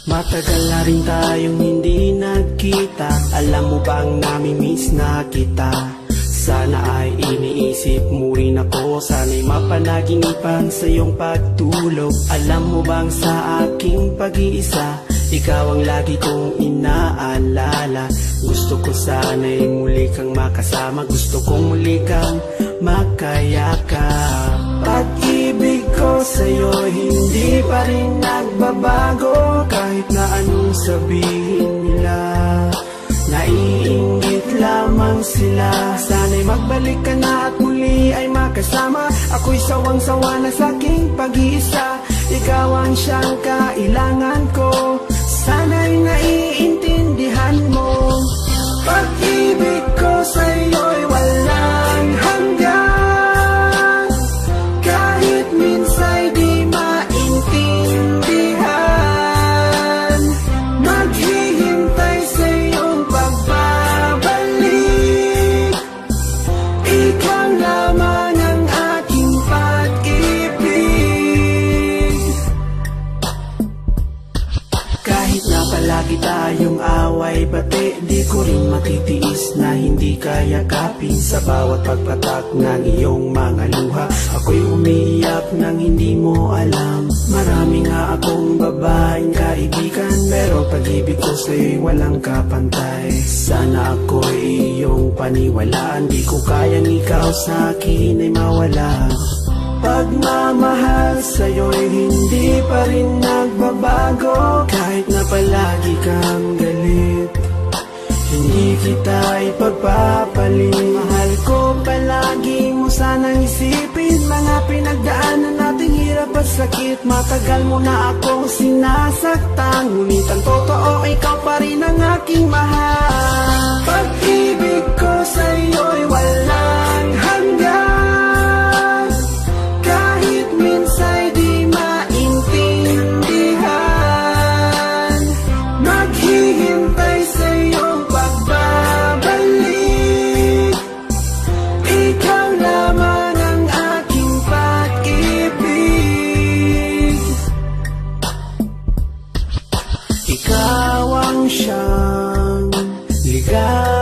Matagal na rin tayong hindi nagkita. Alam mo bang nami-miss na kita? Sana ay iniisip mo rin ako. Sana'y mapanaginipan sa iyong pagtulog. Alam mo bang sa aking pag-iisa, ikaw ang lagi kong inaalala. Gusto ko sana'y muli kang makasama. Gusto kong muli kang makayakap. Pag-ibig ko sa'yo hindi pa rin nagbabago. Kahit na anong sabihin nila, naiinggit lamang sila. Sana'y magbalik ka na at muli ay makasama. Ako'y sawang-sawa na sa aking pag-iisa. Ikaw ang siyang kailangan ko. Sana'y naiintindihan mo. Pag-ibig ko sa'yo'y walang hanggan. Kahit minsa'y di maintindihan, maghihintay sa iyong pagbabalik. Ikaw lamang ang aking pag-ibig. Kahit na palagi tayong away bati, di ko rin matitiis na hindi kayakapin. Sa bawat pagpatak ng iyong mga luha, ako'y umiiyak nang hindi mo alam. Marami nga akong babaeng kaibigan, pero pag-ibig ko sa'yo'y walang kapantay. Sana ako'y iyong paniwalaan, di ko kayang ikaw sa akin ay mawala. Pagmamahal sa'yo'y hindi pa rin nagbabago. Kahit na palagi kang galit, hindi kita ipagpapalit. Mahal ko palagi mo sanang isipin mga pinagdaanan nating hirap at sakit. Matagal mo na akong sinasaktan, ngunit ang totoo ikaw pa rin ang aking mahal. Pag-ibig ko sa'yo'y walang hanggan. Kahit minsa'y di maintindihan, maghihintay sa iyong pagbabalik. Ikaw lamang ang aking pag-ibig. Ikaw ang siyang ligaw.